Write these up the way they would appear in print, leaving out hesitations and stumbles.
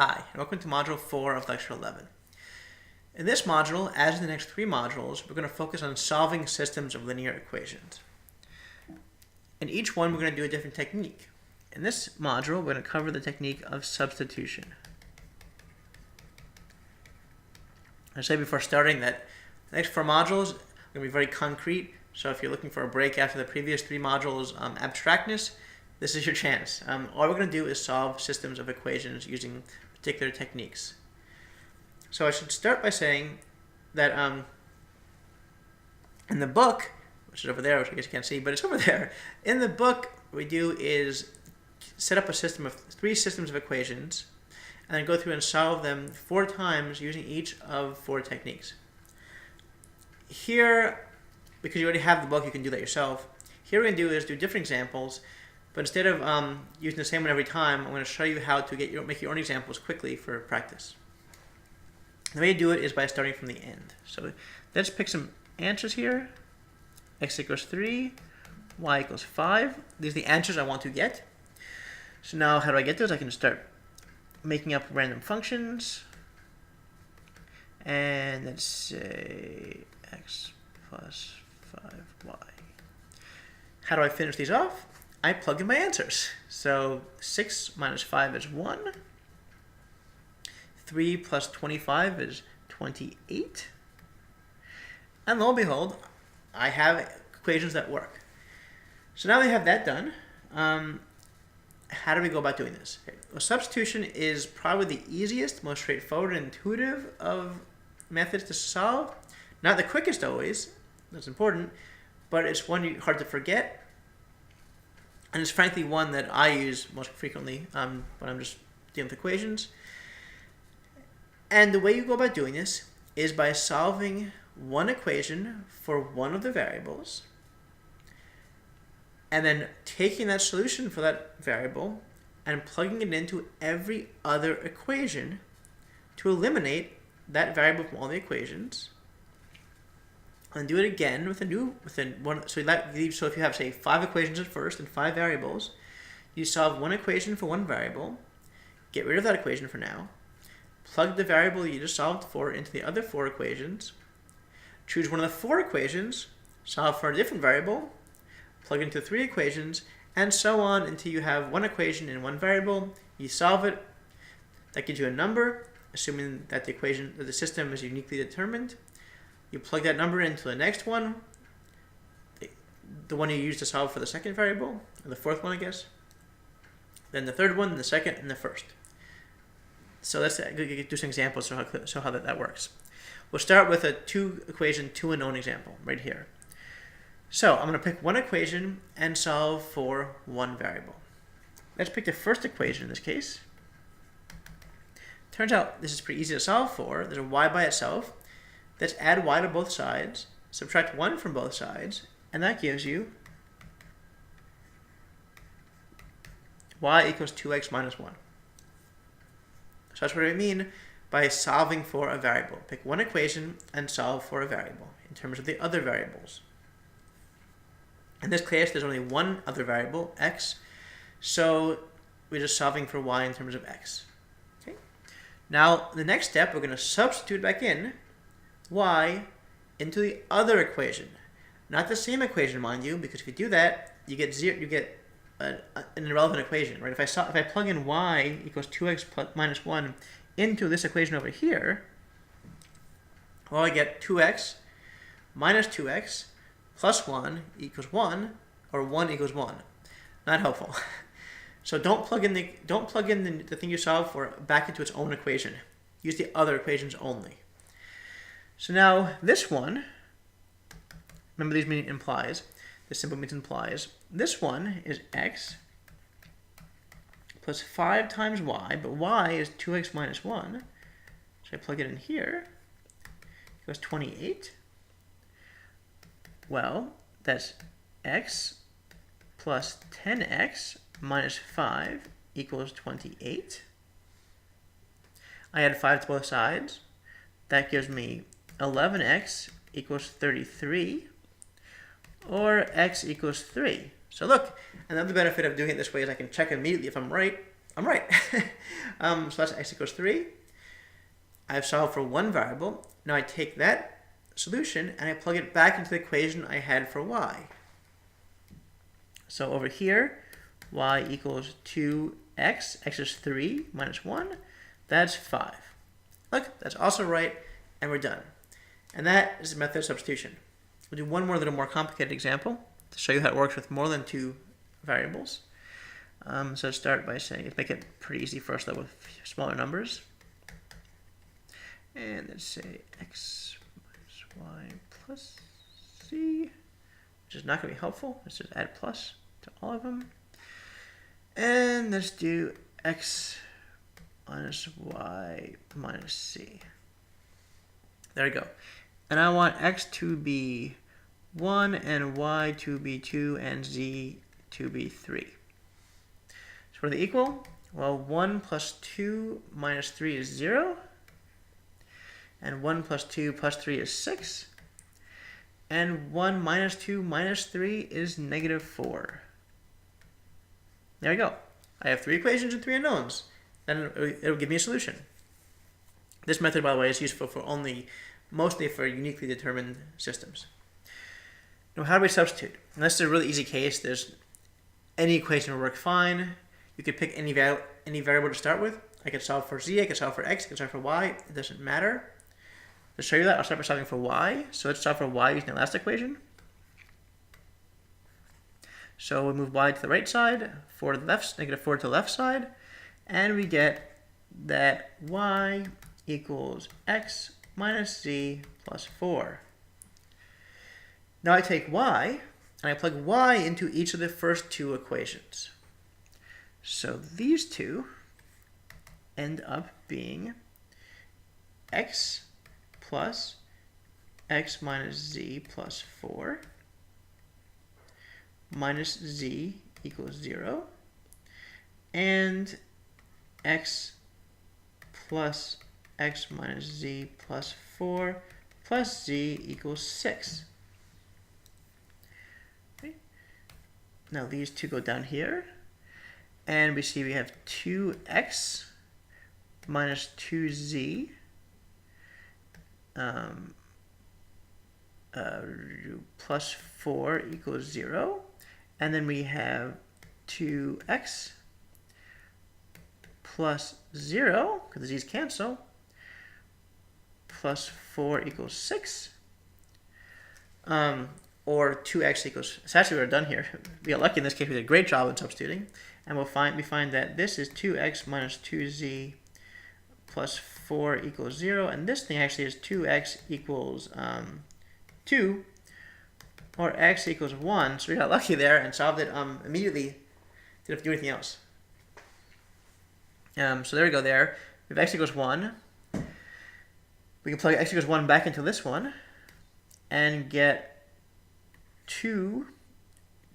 Hi, and welcome to Module 4 of Lecture 11. In this module, as in the next 3 modules, we're going to focus on solving systems of linear equations. In each one, we're going to do a different technique. In this module, we're going to cover the technique of substitution. I said before starting that the next 4 modules are going to be very concrete, so if you're looking for a break after the previous 3 modules abstractness, this is your chance. All we're going to do is solve systems of equations using particular techniques. So I should start by saying that in the book, which is over there, which I guess you can't see, but it's over there. In the book, what we do is set up a system of 3 systems of equations and then go through and solve them 4 times using each of 4 techniques. Here, because you already have the book, you can do that yourself. Here what we're going to do is do different examples. But instead of using the same one every time, I'm going to show you how to make your own examples quickly for practice. The way you do it is by starting from the end. So let's pick some answers here. X equals 3, y equals 5. These are the answers I want to get. So now how do I get those? I can start making up random functions. And let's say x plus 5y. How do I finish these off? I plug in my answers. So 6 minus 5 is 1. 3 plus 25 is 28. And lo and behold, I have equations that work. So now we have that done. How do we go about doing this? Okay. Well, substitution is probably the easiest, most straightforward and intuitive of methods to solve. Not the quickest always, that's important, but it's one hard to forget. And it's frankly one that I use most frequently when I'm just dealing with equations. And the way you go about doing this is by solving one equation for one of the variables, and then taking that solution for that variable and plugging it into every other equation to eliminate that variable from all the equations. And do it again with one. So if you have, say, 5 equations at first and 5 variables, you solve one equation for one variable, get rid of that equation for now, plug the variable you just solved for into the other 4 equations, choose one of the 4 equations, solve for a different variable, plug into 3 equations, and so on until you have one equation in one variable. You solve it. That gives you a number, assuming that the system is uniquely determined. You plug that number into the next one, the one you used to solve for the second variable, or the 4th one, I guess. Then the 3rd one, the 2nd, and the 1st. So let's do some examples so how that works. We'll start with a 2-equation, 2 unknown example right here. So I'm going to pick one equation and solve for one variable. Let's pick the first equation in this case. Turns out this is pretty easy to solve for. There's a y by itself. Let's add y to both sides, subtract 1 from both sides, and that gives you y equals 2x minus 1. So that's what I mean by solving for a variable. Pick one equation and solve for a variable in terms of the other variables. In this case, there's only one other variable, x, so we're just solving for y in terms of x. Okay. Now, the next step, we're going to substitute back in y into the other equation. Not the same equation, mind you, because if you do that, you get an irrelevant equation, right? If I plug in y equals 2x minus 1 into this equation over here, well, I get 2x minus 2x plus 1 equals 1, or 1 equals 1. Not helpful. So don't plug in the thing you solve for back into its own equation. Use the other equations only. So now this one, remember these mean implies, this symbol means implies. This one is x plus 5 times y, but y is 2x minus 1. So I plug it in here. It goes 28. Well, that's x plus 10x minus 5 equals 28. I add 5 to both sides. That gives me 11x equals 33, or x equals 3. So look, another benefit of doing it this way is I can check immediately if I'm right. I'm right. So that's x equals 3. I've solved for one variable. Now I take that solution and I plug it back into the equation I had for y. So over here, y equals 2x, x is 3 minus 1, that's 5. Look, that's also right, and we're done. And that is the method of substitution. We'll do one more little more complicated example to show you how it works with more than 2 variables. So let's start by saying, let's make it pretty easy for us though with smaller numbers. And let's say x minus y plus z, which is not going to be helpful. Let's just add plus to all of them. And let's do x minus y minus c. There we go. And I want x to be 1 and y to be 2 and z to be 3. So what are they equal? Well, 1 plus 2 minus 3 is 0. And 1 plus 2 plus 3 is 6. And 1 minus 2 minus 3 is negative 4. There we go. I have 3 equations and 3 unknowns. Then it'll give me a solution. This method, by the way, is useful for mostly for uniquely determined systems. Now, how do we substitute? And this is a really easy case. There's any equation will work fine. You could pick any variable to start with. I could solve for z, I could solve for x, I could solve for y. It doesn't matter. To show you that, I'll start by solving for y. So let's solve for y using the last equation. So we move y to the right side, 4 to the left, negative 4 to the left side, and we get that y equals x minus z plus 4. Now I take y, and I plug y into each of the first 2 equations. So these two end up being x plus x minus z plus 4 minus z equals 0, and x plus x minus z plus 4 plus z equals 6. Okay. Now these two go down here, and we see we have 2x minus 2z plus 4 equals 0. And then we have 2x plus 0, because the z's cancel, plus 4 equals 6. Or 2x equals, it's actually we're done here. We got lucky in this case, we did a great job in substituting. And we find that this is 2x minus 2z plus 4 equals 0. And this thing actually is 2x equals 2. Or x equals 1, so we got lucky there and solved it immediately. Didn't have to do anything else. So there we go there. We have x equals 1. We can plug x equals 1 back into this one and get 2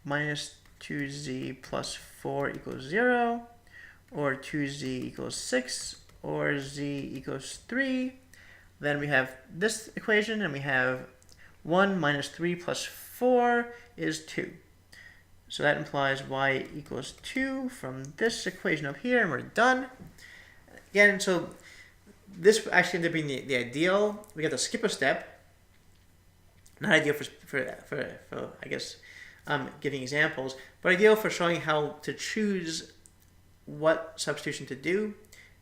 minus 2z plus 4 equals 0, or 2z equals 6, or z equals 3. Then we have this equation, and we have 1 minus 3 plus 4 is 2. So that implies y equals 2 from this equation up here, and we're done. Again, so this actually ended up being the ideal. We got to skip a step. Not ideal for I guess, giving examples, but ideal for showing how to choose what substitution to do.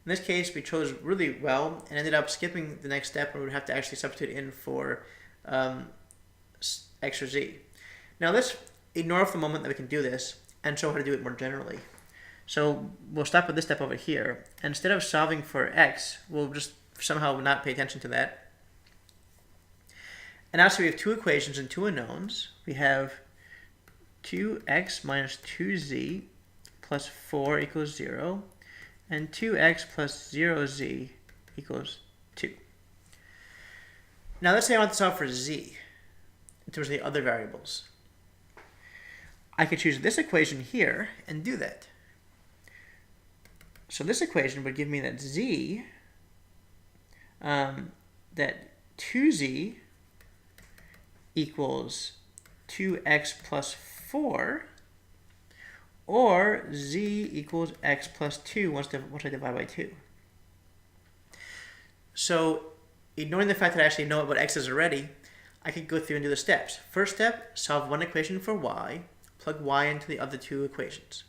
In this case, we chose really well and ended up skipping the next step where we would have to actually substitute in for x or z. Now let's ignore for the moment that we can do this and show how to do it more generally. So we'll stop with this step over here. And instead of solving for x, we'll just somehow not pay attention to that. And now so we have 2 equations and 2 unknowns. We have 2x minus 2z plus 4 equals 0, and 2x plus 0z equals 2. Now let's say I want to solve for z in terms of the other variables. I could choose this equation here and do that. So this equation would give me that z, that 2z equals 2x plus 4, or z equals x plus 2 once I divide by 2. So ignoring the fact that I actually know what x is already, I could go through and do the steps. First step, solve one equation for y, plug y into the other two equations.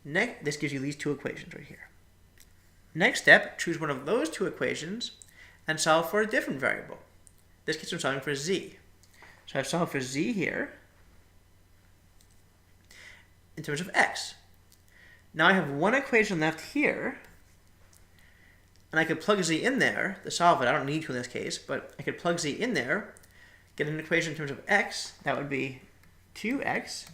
Next, this gives you these two equations right here. Next step, choose one of those two equations and solve for a different variable. This case I'm solving for z. So I've solved for z here in terms of x. Now I have one equation left here, and I could plug z in there to solve it. I don't need to in this case, but I could plug z in there, get an equation in terms of x. That would be 2x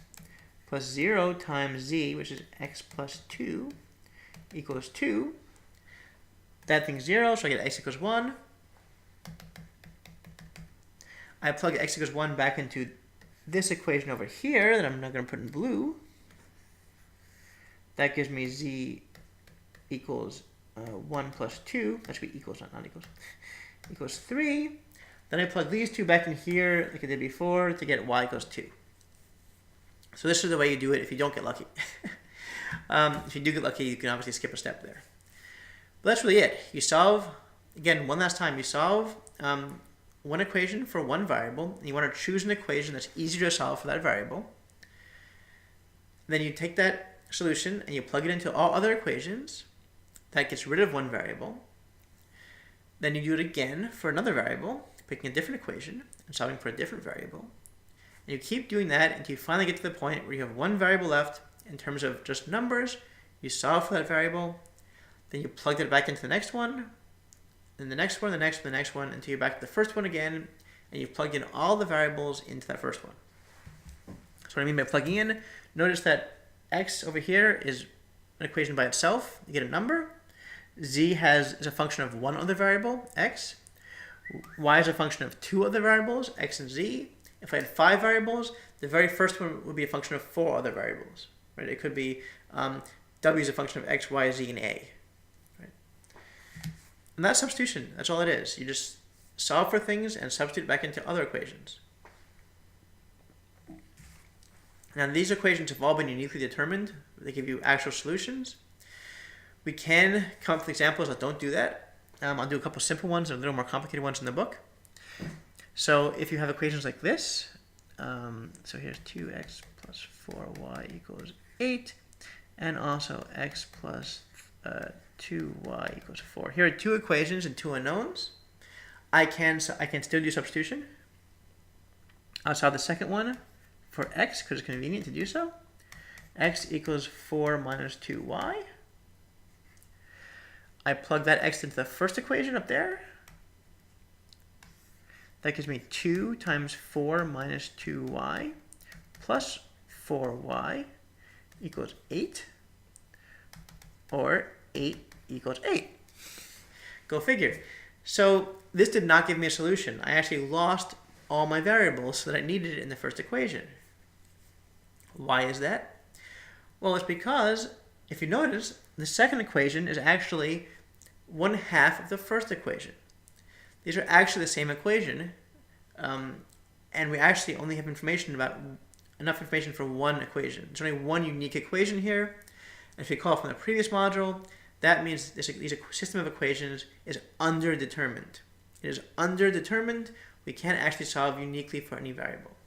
plus 0 times z, which is x plus 2, equals 2. That thing's 0, so I get x equals 1. I plug x equals 1 back into this equation over here that I'm not going to put in blue. That gives me z equals 1 plus 2. That should be equals, not equals. Equals 3. Then I plug these two back in here like I did before to get y equals 2. So this is the way you do it if you don't get lucky. If you do get lucky, you can obviously skip a step there. But that's really it. You solve, again, one last time, you solve one equation for one variable, and you want to choose an equation that's easier to solve for that variable. Then you take that solution and you plug it into all other equations. That gets rid of one variable. Then you do it again for another variable, picking a different equation and solving for a different variable. And you keep doing that until you finally get to the point where you have one variable left in terms of just numbers. You solve for that variable, then you plug that back into the next one, then the next one, the next one, the next one, until you're back to the first one again, and you've plugged in all the variables into that first one. So what I mean by plugging in, notice that x over here is an equation by itself. You get a number. Z is a function of one other variable, x. Y is a function of two other variables, x and z. If I had 5 variables, the very first one would be a function of 4 other variables. Right? It could be w is a function of x, y, z, and a. Right? And that's substitution. That's all it is. You just solve for things and substitute back into other equations. Now these equations have all been uniquely determined. They give you actual solutions. We can come up with examples that don't do that. I'll do a couple simple ones and a little more complicated ones in the book. So if you have equations like this, so here's 2x plus 4y equals 8, and also x plus 2y equals 4. Here are two equations and two unknowns. I can still do substitution. I'll solve the second one for x because it's convenient to do so. X equals 4 minus 2y. I plug that x into the first equation up there. That gives me 2 times 4 minus 2y plus 4y equals 8, or 8 equals 8. Go figure. So this did not give me a solution. I actually lost all my variables that I needed in the first equation. Why is that? Well, it's because, if you notice, the second equation is actually 1/2 of the first equation. These are actually the same equation, and we actually only have enough information for one equation. There's only one unique equation here, and if you recall from the previous module, that means this system of equations is underdetermined. It is underdetermined. We can't actually solve uniquely for any variable.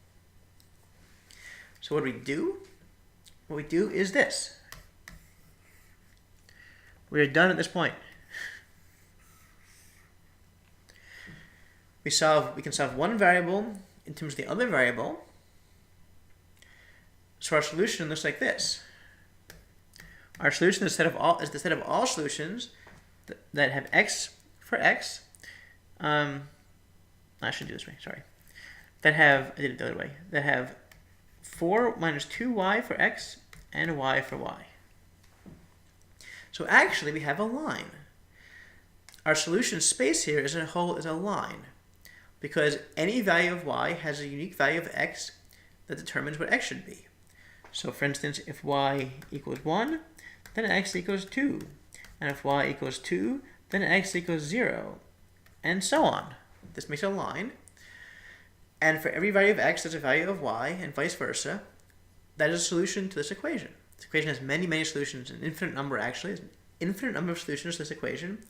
So what do we do? What we do is this. We are done at this point. We can solve one variable in terms of the other variable. So our solution looks like this. Our solution is the set of all solutions that have x for x. I should do this way, sorry. I did it the other way. That have 4 minus 2y for x and y for y. So actually we have a line. Our solution space here is a line, because any value of y has a unique value of x that determines what x should be. So for instance, if y equals 1, then x equals 2. And if y equals 2, then x equals 0. And so on. This makes a line. And for every value of x, there's a value of y, and vice versa. That is a solution to this equation. This equation has many, many solutions, an infinite number actually, an infinite number of solutions to this equation,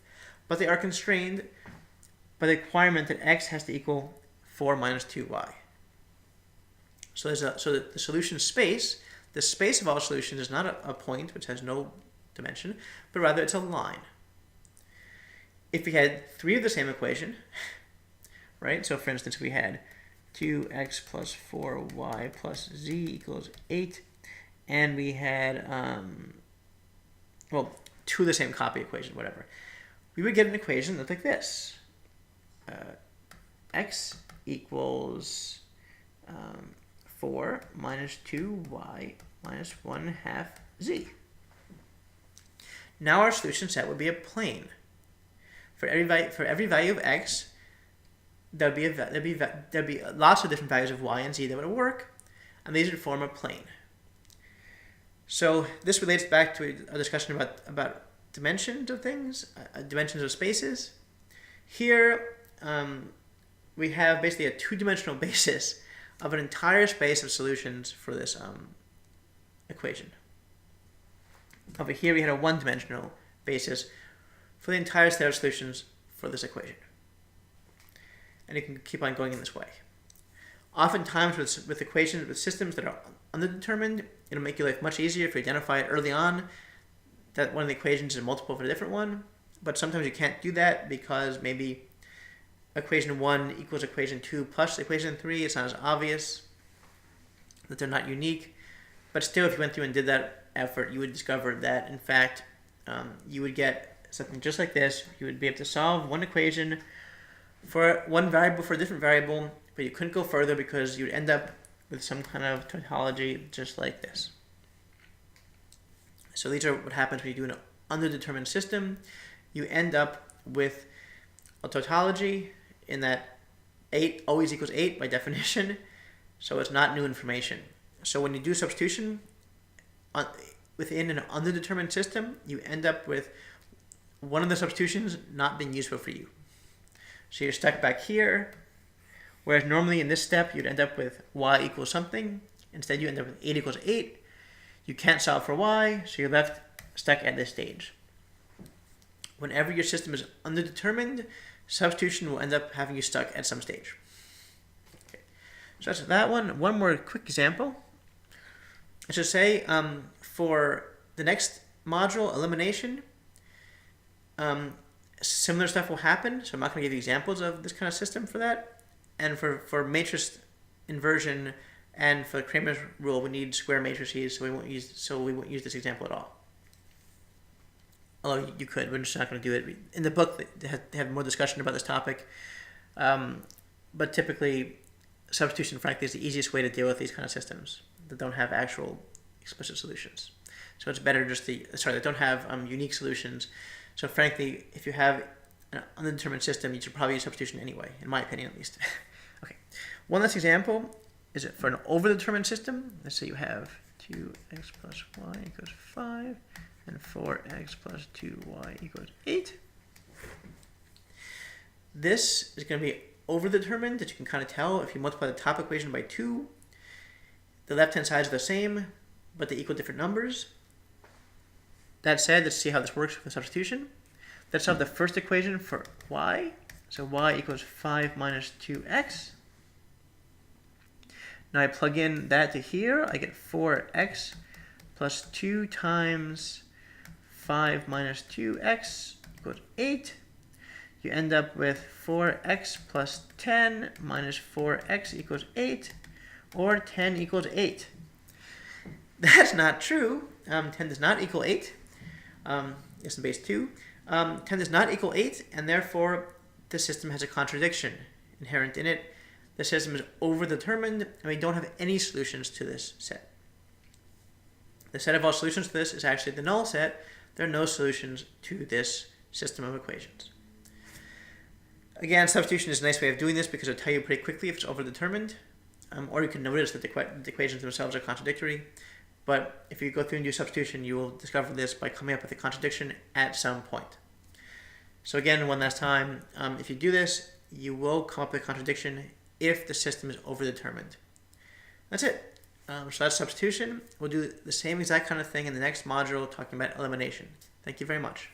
but they are constrained by the requirement that x has to equal 4 minus 2y. So the solution space, the space of all solutions is not a point which has no dimension, but rather it's a line. If we had 3 of the same equation, right? So for instance, we had 2x plus 4y plus z equals 8, and we had, well, 2 of the same copy equation, whatever. We would get an equation that looked like this. X equals 4 minus 2y minus 1/2 z. Now our solution set would be a plane. For every value of x, there'd be lots of different values of y and z that would work, and these would form a plane. So this relates back to a discussion about dimensions of things, dimensions of spaces. Here we have basically a 2-dimensional basis of an entire space of solutions for this equation. Over here we had a 1-dimensional basis for the entire set of solutions for this equation. And you can keep on going in this way. Oftentimes with equations, with systems that are underdetermined, it'll make your life much easier if you identify it early on that one of the equations is a multiple of a different one. But sometimes you can't do that because maybe equation 1 equals equation 2 plus equation 3. It's not as obvious that they're not unique. But still, if you went through and did that effort, you would discover that, in fact, you would get something just like this. You would be able to solve one equation for one variable for a different variable, but you couldn't go further because you'd end up with some kind of tautology just like this. So these are what happens when you do an underdetermined system. You end up with a tautology in that 8 always equals 8 by definition, so it's not new information. So when you do substitution within an underdetermined system, you end up with one of the substitutions not being useful for you. So you're stuck back here, whereas normally in this step you'd end up with y equals something. Instead you end up with 8 equals 8. You can't solve for y, so you're left stuck at this stage. Whenever your system is underdetermined, substitution will end up having you stuck at some stage. Okay. So that's that one. One more quick example. I should say for the next module, elimination, similar stuff will happen. So I'm not going to give you examples of this kind of system for that. And for matrix inversion and for the Cramer's rule, we need square matrices, so we won't use this example at all. Although you could, we're just not going to do it. In the book, they have more discussion about this topic. But typically, substitution, frankly, is the easiest way to deal with these kind of systems that don't have actual explicit solutions. So it's better just that don't have unique solutions. So frankly, if you have an undetermined system, you should probably use substitution anyway, in my opinion at least. Okay, one last example is for an overdetermined system. Let's say you have 2x plus y equals 5 and 4x plus 2y equals 8. This is going to be overdetermined, that you can kind of tell if you multiply the top equation by 2. The left-hand sides are the same, but they equal different numbers. That said, let's see how this works with substitution. Let's solve the first equation for y. So y equals 5 minus 2x. Now I plug in that to here. I get 4x plus 2 times 5 minus 2x equals 8. You end up with 4x plus 10 minus 4x equals 8, or 10 equals 8. That's not true. 10 does not equal 8. It's in base 2. 10 does not equal 8, and therefore the system has a contradiction inherent in it. The system is overdetermined, and we don't have any solutions to this set. The set of all solutions to this is actually the null set. There are no solutions to this system of equations. Again, substitution is a nice way of doing this because it'll tell you pretty quickly if it's overdetermined, or you can notice that the equations themselves are contradictory. But if you go through and do substitution, you will discover this by coming up with a contradiction at some point. So again, one last time, if you do this, you will come up with a contradiction if the system is overdetermined. That's it. So that's substitution. We'll do the same exact kind of thing in the next module talking about elimination. Thank you very much.